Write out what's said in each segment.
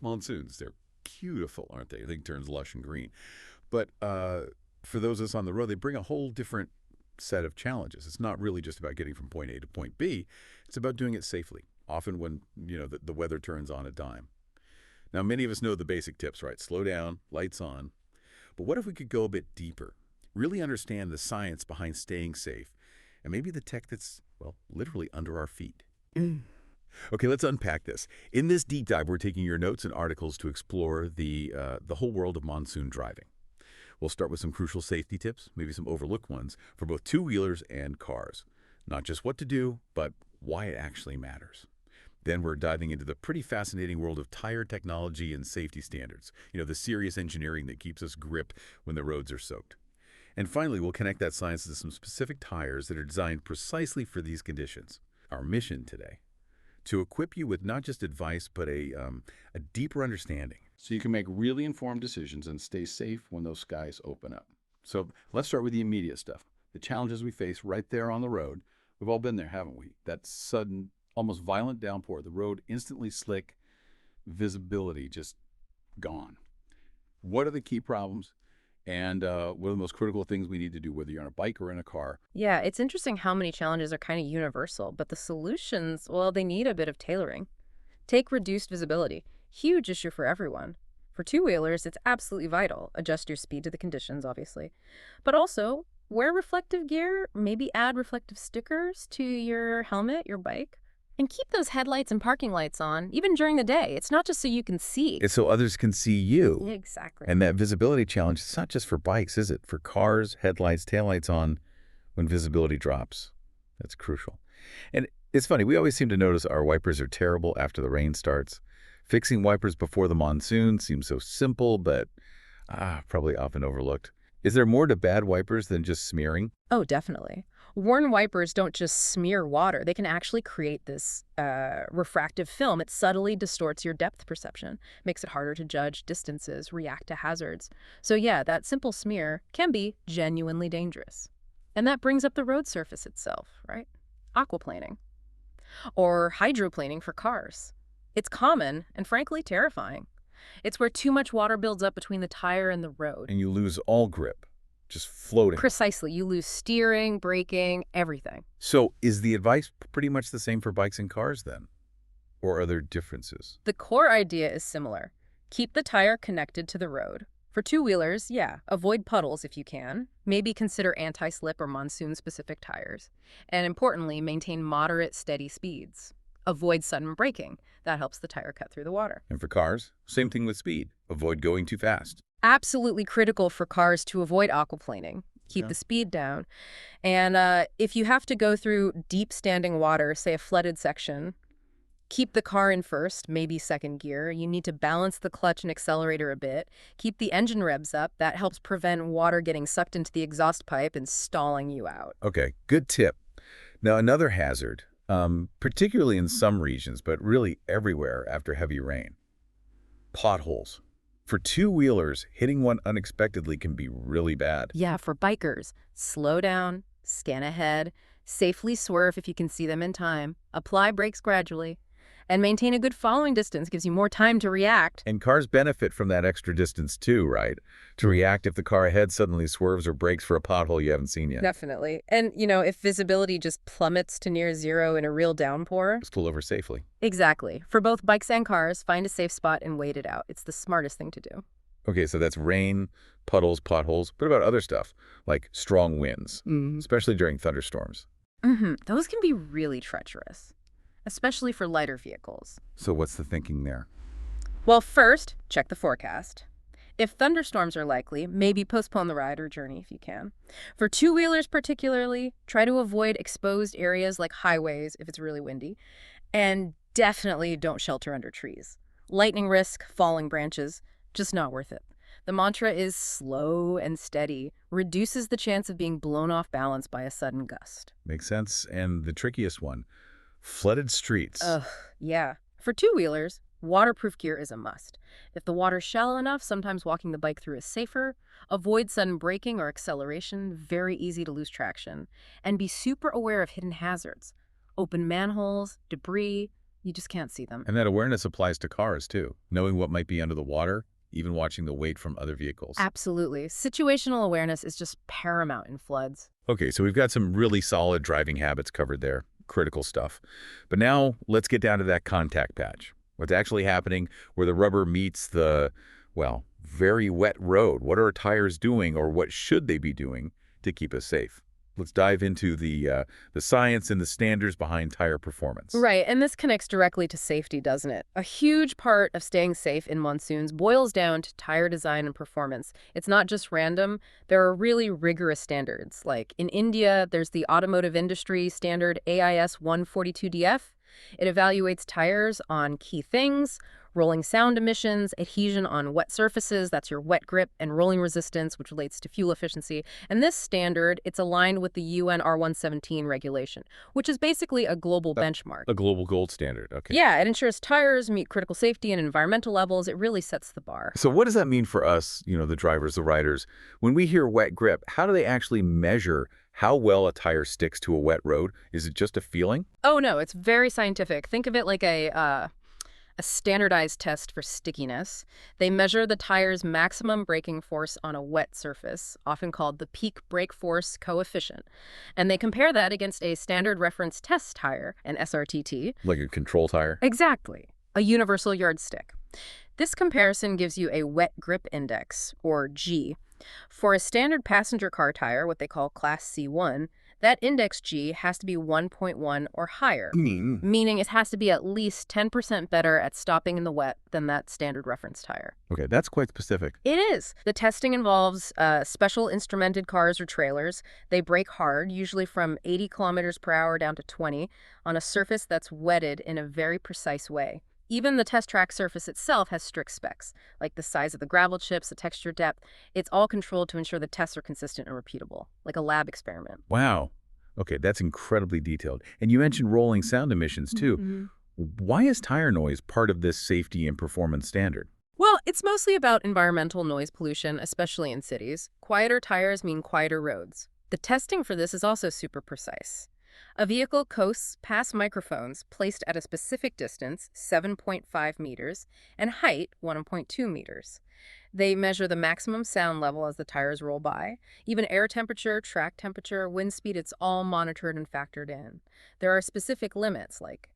Monsoons, they're beautiful, aren't they? Everything turns lush and green. But for those of us on the road, they bring a whole different set of challenges. It's not really just about getting from point A to point B. It's about doing it safely, often when, the weather turns on a dime. Now, many of us know the basic tips, right? Slow down, lights on. But what if we could go a bit deeper? Really understand the science behind staying safe and maybe the tech that's, well, literally under our feet. Okay, let's unpack this. In this deep dive, we're taking your notes and articles to explore the whole world of monsoon driving. We'll start with some crucial safety tips, maybe some overlooked ones, for both two-wheelers and cars. Not just what to do, but why it actually matters. Then we're diving into the pretty fascinating world of tire technology and safety standards. The serious engineering that keeps us grip when the roads are soaked. And finally, we'll connect that science to some specific tires that are designed precisely for these conditions. Our mission today, to equip you with not just advice, but a deeper understanding. So you can make really informed decisions and stay safe when those skies open up. So let's start with the immediate stuff. The challenges we face right there on the road. We've all been there, haven't we? That sudden, almost violent downpour, the road instantly slick, visibility just gone. What are the key problems? And what are the most critical things we need to do, whether you're on a bike or in a car? Yeah, it's interesting how many challenges are kind of universal, but the solutions, well, they need a bit of tailoring. Take reduced visibility. Huge issue for everyone. For two-wheelers, it's absolutely vital. Adjust your speed to the conditions, obviously. But also, wear reflective gear, maybe add reflective stickers to your helmet, your bike. And keep those headlights and parking lights on, even during the day. It's not just so you can see. It's so others can see you. Exactly. And that visibility challenge, it's not just for bikes, is it? For cars, headlights, taillights on, when visibility drops. That's crucial. And it's funny, we always seem to notice our wipers are terrible after the rain starts. Fixing wipers before the monsoon seems so simple, but probably often overlooked. Is there more to bad wipers than just smearing? Oh, definitely. Worn wipers don't just smear water. They can actually create this refractive film. It subtly distorts your depth perception, makes it harder to judge distances, react to hazards. So yeah, that simple smear can be genuinely dangerous. And that brings up the road surface itself, right? Aquaplaning. Or hydroplaning for cars. It's common and frankly terrifying. It's where too much water builds up between the tire and the road. And you lose all grip, just floating. Precisely. You lose steering, braking, everything. So is the advice pretty much the same for bikes and cars then? Or are there differences? The core idea is similar. Keep the tire connected to the road. For two-wheelers, yeah, avoid puddles if you can. Maybe consider anti-slip or monsoon-specific tires. And importantly, maintain moderate, steady speeds. Avoid sudden braking. That helps the tire cut through the water. And for cars, same thing with speed. Avoid going too fast. Absolutely critical for cars to avoid aquaplaning. Keep the speed down. And if you have to go through deep standing water, say a flooded section, keep the car in first, maybe second gear. You need to balance the clutch and accelerator a bit. Keep the engine revs up. That helps prevent water getting sucked into the exhaust pipe and stalling you out. Okay, good tip. Now, another hazard, particularly in some regions, but really everywhere after heavy rain, potholes. For two-wheelers, hitting one unexpectedly can be really bad. Yeah, for bikers, slow down, scan ahead, safely swerve if you can see them in time, apply brakes gradually, and maintain a good following distance gives you more time to react. And cars benefit from that extra distance too, right? To react if the car ahead suddenly swerves or brakes for a pothole you haven't seen yet. Definitely. And, if visibility just plummets to near zero in a real downpour. Just pull over safely. Exactly. For both bikes and cars, find a safe spot and wait it out. It's the smartest thing to do. Okay, so that's rain, puddles, potholes. What about other stuff, like strong winds, especially during thunderstorms? Those can be really treacherous, especially for lighter vehicles. So what's the thinking there? Well, first, check the forecast. If thunderstorms are likely, maybe postpone the ride or journey if you can. For two-wheelers particularly, try to avoid exposed areas like highways if it's really windy. And definitely don't shelter under trees. Lightning risk, falling branches, just not worth it. The mantra is slow and steady, reduces the chance of being blown off balance by a sudden gust. Makes sense. And the trickiest one, flooded streets. Ugh, yeah. For two-wheelers, waterproof gear is a must. If the water's shallow enough, sometimes walking the bike through is safer. Avoid sudden braking or acceleration, very easy to lose traction. And be super aware of hidden hazards. Open manholes, debris, You just can't see them. And that awareness applies to cars, too, knowing what might be under the water, even watching the weight from other vehicles. Absolutely. Situational awareness is just paramount in floods. Okay, so we've got some really solid driving habits covered there, critical stuff. But now let's get down to that contact patch. What's actually happening where the rubber meets the, well, very wet road? What are our tires doing, or what should they be doing to keep us safe? Let's dive into the science and the standards behind tire performance. Right, and this connects directly to safety, doesn't it? A huge part of staying safe in monsoons boils down to tire design and performance. It's not just random. There are really rigorous standards. Like in India, there's the automotive industry standard AIS 142DF. It evaluates tires on key things: rolling sound emissions, adhesion on wet surfaces, that's your wet grip, and rolling resistance, which relates to fuel efficiency. And this standard, it's aligned with the UN R117 regulation, which is basically a global benchmark. A global gold standard, okay. Yeah, it ensures tires meet critical safety and environmental levels. It really sets the bar. So what does that mean for us, the drivers, the riders? When we hear wet grip, how do they actually measure how well a tire sticks to a wet road? Is it just a feeling? Oh, no, it's very scientific. Think of it like a standardized test for stickiness. They measure the tire's maximum braking force on a wet surface, often called the peak brake force coefficient. And they compare that against a standard reference test tire, an SRTT. Like a control tire? Exactly, a universal yardstick. This comparison gives you a wet grip index, or G. For a standard passenger car tire, what they call Class C1, that index G has to be 1.1 or higher, meaning it has to be at least 10% better at stopping in the wet than that standard reference tire. Okay, that's quite specific. It is. The testing involves special instrumented cars or trailers. They brake hard, usually from 80 kilometers per hour down to 20, on a surface that's wetted in a very precise way. Even the test track surface itself has strict specs, like the size of the gravel chips, the texture depth. It's all controlled to ensure the tests are consistent and repeatable, like a lab experiment. Wow. Okay, that's incredibly detailed. And you mentioned rolling sound emissions, too. Why is tire noise part of this safety and performance standard? Well, it's mostly about environmental noise pollution, especially in cities. Quieter tires mean quieter roads. The testing for this is also super precise. A vehicle coasts past microphones placed at a specific distance, 7.5 meters, and height, 1.2 meters. They measure the maximum sound level as the tires roll by. Even air temperature, track temperature, wind speed, it's all monitored and factored in. There are specific limits, like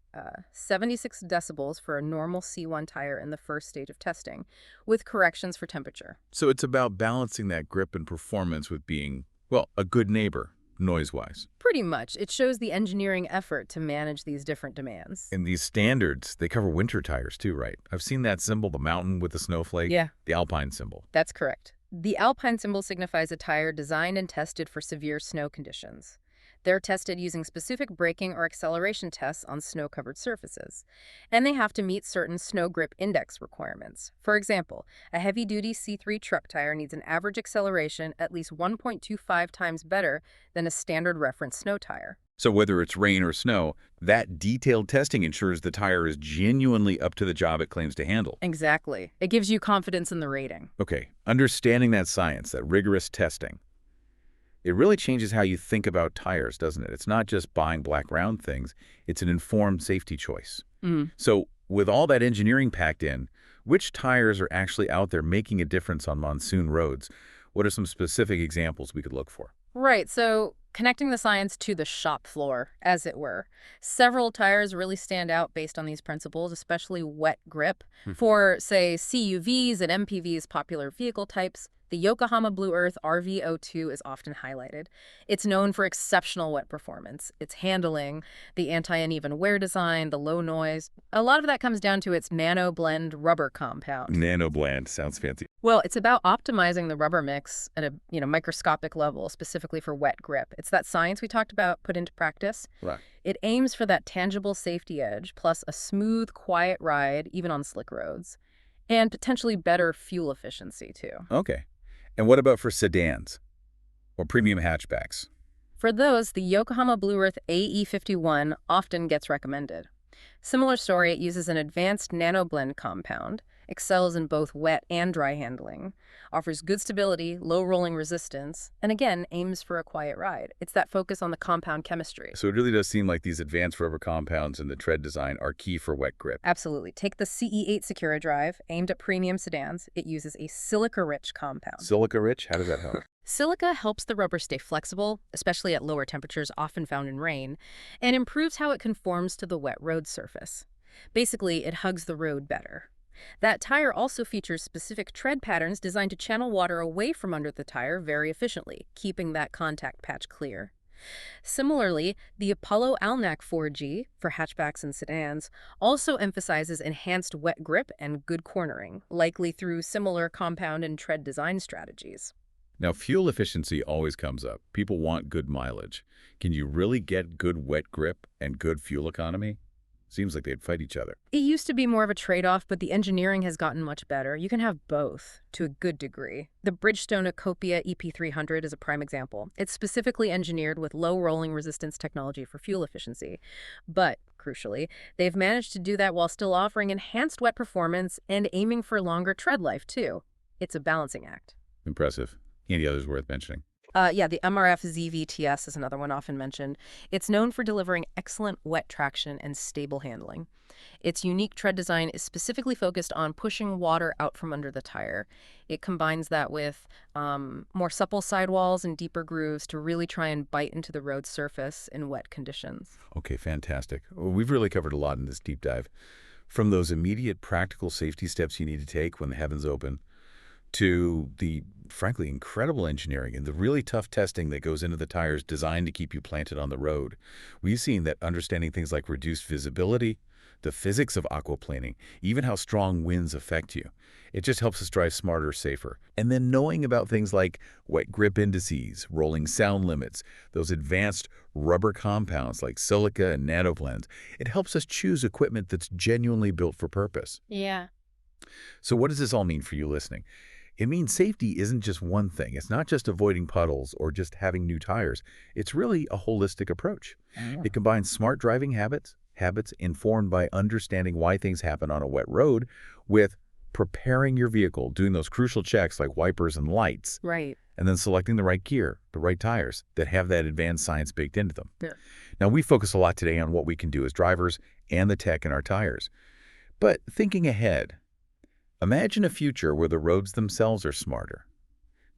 76 decibels for a normal C1 tire in the first stage of testing, with corrections for temperature. So it's about balancing that grip and performance with being, well, a good neighbor, noise-wise. Pretty much. It shows the engineering effort to manage these different demands. And these standards, they cover winter tires too, right? I've seen that symbol, the mountain with the snowflake. Yeah. The alpine symbol. That's correct. The alpine symbol signifies a tire designed and tested for severe snow conditions. They're tested using specific braking or acceleration tests on snow-covered surfaces. And they have to meet certain snow grip index requirements. For example, a heavy-duty C3 truck tire needs an average acceleration at least 1.25 times better than a standard reference snow tire. So whether it's rain or snow, that detailed testing ensures the tire is genuinely up to the job it claims to handle. Exactly. It gives you confidence in the rating. Okay, understanding that science, that rigorous testing, it really changes how you think about tires, doesn't it? It's not just buying black round things. It's an informed safety choice. So with all that engineering packed in, which tires are actually out there making a difference on monsoon roads? What are some specific examples we could look for? Right, so connecting the science to the shop floor, as it were. Several tires really stand out based on these principles, especially wet grip. For, say, CUVs and MPVs, popular vehicle types, the Yokohama Blue Earth RV02 is often highlighted. It's known for exceptional wet performance, its handling, the anti-uneven wear design, the low noise. A lot of that comes down to its nano-blend rubber compound. Nano-blend, sounds fancy. Well, it's about optimizing the rubber mix at a microscopic level, specifically for wet grip. It's that science we talked about put into practice. Right. It aims for that tangible safety edge, plus a smooth, quiet ride, even on slick roads, and potentially better fuel efficiency, too. Okay. And what about for sedans or premium hatchbacks? For those, the Yokohama Blue Earth AE51 often gets recommended. Similar story, it uses an advanced nanoblend compound, excels in both wet and dry handling, offers good stability, low rolling resistance, and again, aims for a quiet ride. It's that focus on the compound chemistry. So it really does seem like these advanced rubber compounds and the tread design are key for wet grip. Absolutely. Take the CE8 Secura drive, aimed at premium sedans. It uses a silica-rich compound. Silica rich? How does that help? Silica helps the rubber stay flexible, especially at lower temperatures often found in rain, and improves how it conforms to the wet road surface. Basically, it hugs the road better. That tire also features specific tread patterns designed to channel water away from under the tire very efficiently, keeping that contact patch clear. Similarly, the Apollo Alnac 4G, for hatchbacks and sedans, also emphasizes enhanced wet grip and good cornering, likely through similar compound and tread design strategies. Now, fuel efficiency always comes up. People want good mileage. Can you really get good wet grip and good fuel economy? Seems like they'd fight each other. It used to be more of a trade-off, but the engineering has gotten much better. You can have both, to a good degree. The Bridgestone Acopia EP300 is a prime example. It's specifically engineered with low rolling resistance technology for fuel efficiency. But, crucially, they've managed to do that while still offering enhanced wet performance and aiming for longer tread life, too. It's a balancing act. Impressive. Any others worth mentioning? Yeah, the MRF ZVTS is another one often mentioned. It's known for delivering excellent wet traction and stable handling. Its unique tread design is specifically focused on pushing water out from under the tire. It combines that with more supple sidewalls and deeper grooves to really try and bite into the road surface in wet conditions. Okay, fantastic. Well, we've really covered a lot in this deep dive. From those immediate practical safety steps you need to take when the heavens open, to the, frankly, incredible engineering and the really tough testing that goes into the tires designed to keep you planted on the road. We've seen that understanding things like reduced visibility, the physics of aquaplaning, even how strong winds affect you. It just helps us drive smarter, safer. And then knowing about things like wet grip indices, rolling sound limits, those advanced rubber compounds like silica and nanoblends, it helps us choose equipment that's genuinely built for purpose. Yeah. So what does this all mean for you listening? It means safety isn't just one thing. It's not just avoiding puddles or just having new tires. It's really a holistic approach. It combines smart driving habits informed by understanding why things happen on a wet road, with preparing your vehicle, doing those crucial checks like wipers and lights, Right. and then selecting the right gear, the right tires that have that advanced science baked into them. Yeah. Now, we focus a lot today on what we can do as drivers and the tech in our tires. But thinking ahead, imagine a future where the roads themselves are smarter.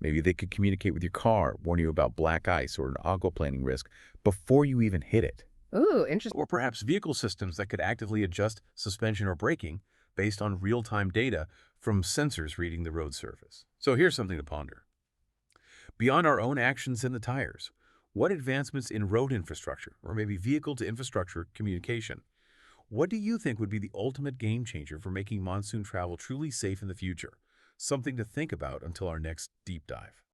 Maybe they could communicate with your car, warn you about black ice or an aquaplaning risk before you even hit it. Ooh, interesting. Or perhaps vehicle systems that could actively adjust suspension or braking based on real-time data from sensors reading the road surface. So here's something to ponder. Beyond our own actions in the tires, what advancements in road infrastructure, or maybe vehicle-to-infrastructure communication, what do you think would be the ultimate game changer for making monsoon travel truly safe in the future? Something to think about until our next deep dive.